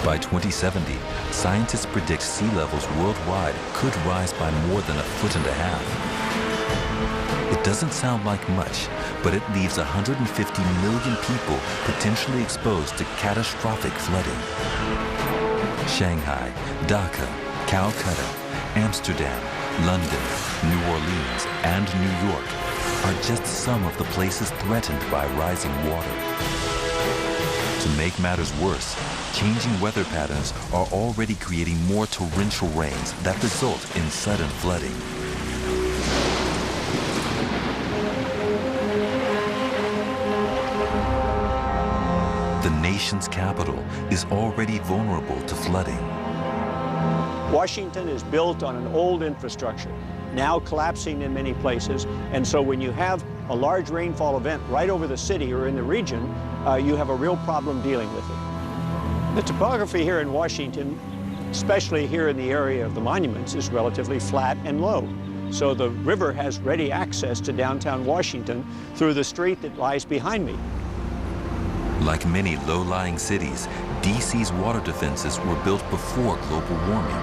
By 2070, scientists predict sea levels worldwide could rise by more than 1.5 feet. It doesn't sound like much, but it leaves 150 million people potentially exposed to catastrophic flooding. Shanghai, Dhaka, Calcutta, Amsterdam, London, New Orleans, and New York are just some of the places threatened by rising water. To make matters worse, changing weather patterns are already creating more torrential rains that result in sudden flooding. The nation's capital is already vulnerable to flooding. Washington is built on an old infrastructure, now collapsing in many places, and so when you have a large rainfall event right over the city or in the region, you have a real problem dealing with it. The topography here in Washington, especially here in the area of the monuments, is relatively flat and low. So the river has ready access to downtown Washington through the street that lies behind me. Like many low-lying cities, D.C.'s water defenses were built before global warming.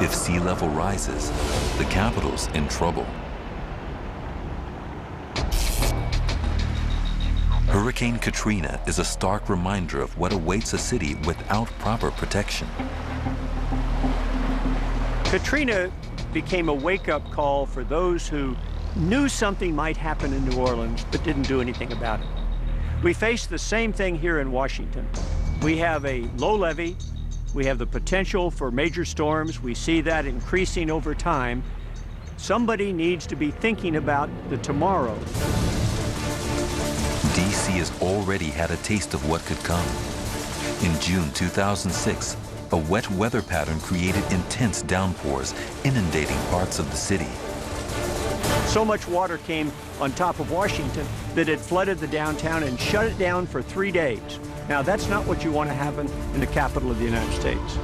If sea level rises, the capital's in trouble. Hurricane Katrina is a stark reminder of what awaits a city without proper protection. Katrina became a wake-up call for those who knew something might happen in New Orleans but didn't do anything about it. We face the same thing here in Washington. We have a low levee. We have the potential for major storms. We see that increasing over time. Somebody needs to be thinking about the tomorrow. D.C. has already had a taste of what could come. In June 2006, a wet weather pattern created intense downpours, inundating parts of the city. So much water came on top of Washington that it flooded the downtown and shut it down for 3 days. Now, that's not what you want to happen in the capital of the United States.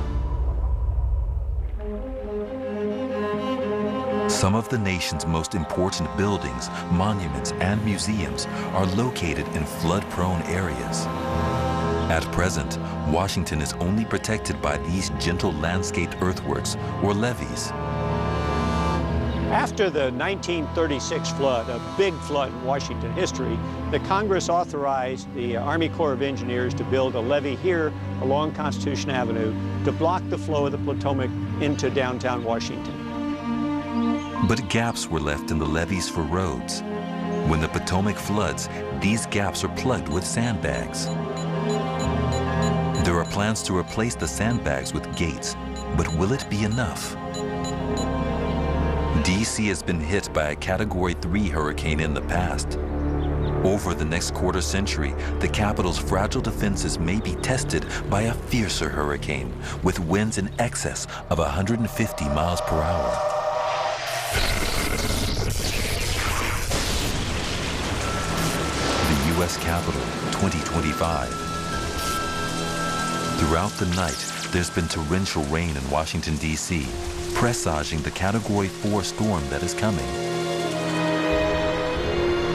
Some of the nation's most important buildings, monuments, and museums are located in flood-prone areas. At present, Washington is only protected by these gentle landscaped earthworks or levees. After the 1936 flood, a big flood in Washington history, the Congress authorized the Army Corps of Engineers to build a levee here along Constitution Avenue to block the flow of the Potomac into downtown Washington. But gaps were left in the levees for roads. When the Potomac floods, these gaps are plugged with sandbags. There are plans to replace the sandbags with gates, but will it be enough? D.C. has been hit by a Category 3 hurricane in the past. Over the next quarter century, the capital's fragile defenses may be tested by a fiercer hurricane with winds in excess of 150 miles per hour. The U.S. Capitol, 2025. Throughout the night, there's been torrential rain in Washington, D.C., presaging the Category 4 storm that is coming.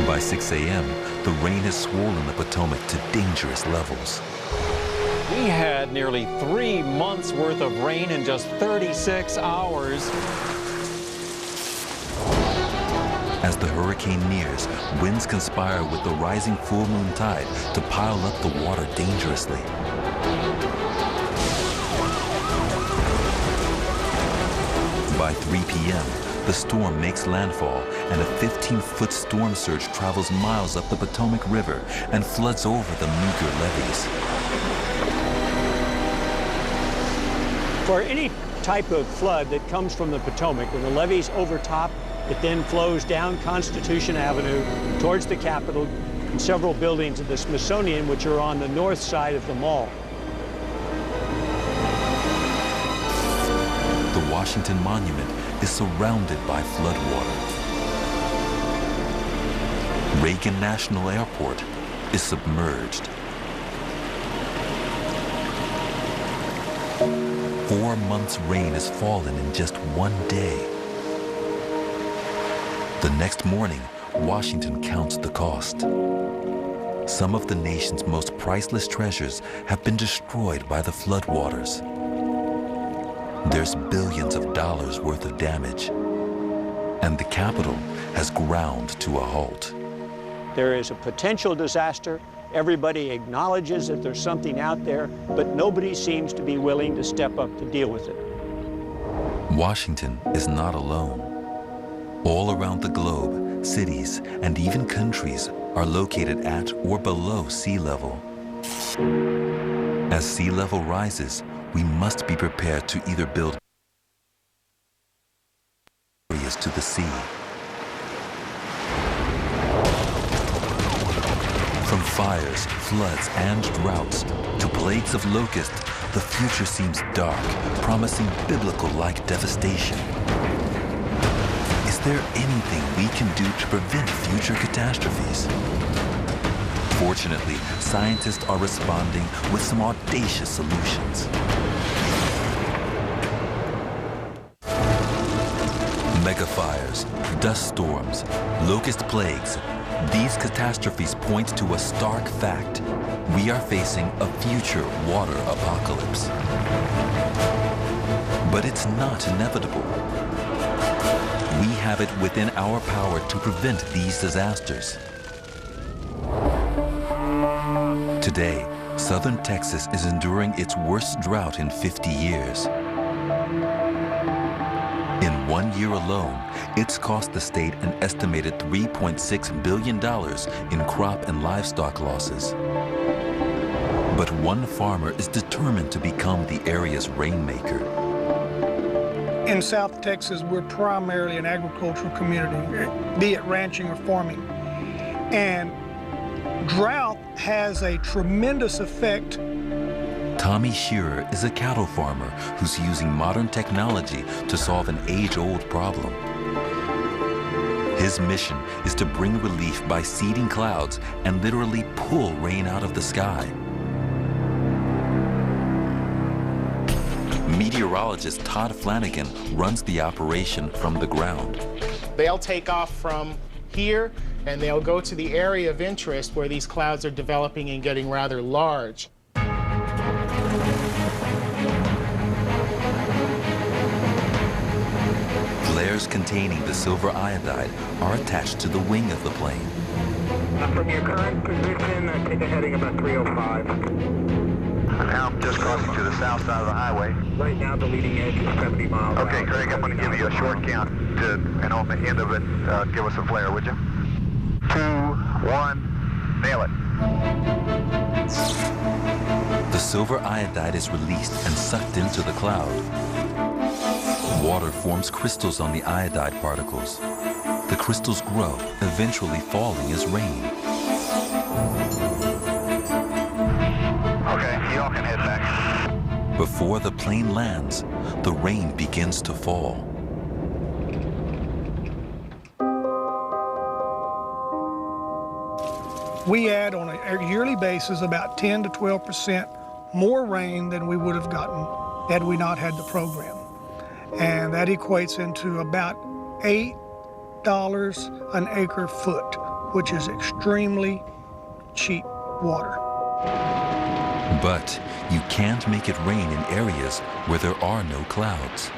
By 6 a.m., the rain has swollen the Potomac to dangerous levels. We had nearly 3 months worth of rain in just 36 hours. As the hurricane nears, winds conspire with the rising full moon tide to pile up the water dangerously. By 3 p.m., the storm makes landfall, and a 15-foot storm surge travels miles up the Potomac River and floods over the meager levees. For any type of flood that comes from the Potomac, when the levees overtop, it then flows down Constitution Avenue towards the Capitol and several buildings of the Smithsonian, which are on the north side of the mall. The Washington Monument is surrounded by floodwater. Reagan National Airport is submerged. 4 months' rain has fallen in just 1 day. The next morning, Washington counts the cost. some of the nation's most priceless treasures have been destroyed by the floodwaters. There's billions of dollars worth of damage, and the capital has ground to a halt. There is a potential disaster. Everybody acknowledges that there's something out there, but nobody seems to be willing to step up to deal with it. Washington is not alone. All around the globe, cities and even countries are located at or below sea level. As sea level rises, we must be prepared to either build areas to the sea. From fires, floods, and droughts to plagues of locusts, the future seems dark, promising biblical-like devastation. Is there anything we can do to prevent future catastrophes? Fortunately, scientists are responding with some audacious solutions. Megafires, dust storms, locust plagues. These catastrophes point to a stark fact. We are facing a future water apocalypse. But it's not inevitable. We have it within our power to prevent these disasters. Today, southern Texas is enduring its worst drought in 50 years. In 1 year alone, it's cost the state an estimated $3.6 billion in crop and livestock losses. But one farmer is determined to become the area's rainmaker. In South Texas, we're primarily an agricultural community, be it ranching or farming. And drought has a tremendous effect. Tommy Shearer is a cattle farmer who's using modern technology to solve an age-old problem. His mission is to bring relief by seeding clouds and literally pull rain out of the sky. Meteorologist Todd Flanagan runs the operation from the ground. They'll take off from here and they'll go to the area of interest where these clouds are developing and getting rather large. Flares containing the silver iodide are attached to the wing of the plane. From your current position, take a heading about 305. Now I'm just crossing to the south side of the highway. Right now, the leading edge is 70 miles an hour. Okay, Craig, I'm going to give you a short count, and on the end of it, give us a flare, would you? 2, 1, nail it. The silver iodide is released and sucked into the cloud. Water forms crystals on the iodide particles. The crystals grow, eventually falling as rain. Okay, you all can head back. Before the plane lands, the rain begins to fall. We add on a yearly basis about 10 to 12% more rain than we would have gotten had we not had the program. And that equates into about $8 an acre foot, which is extremely cheap water. But you can't make it rain in areas where there are no clouds.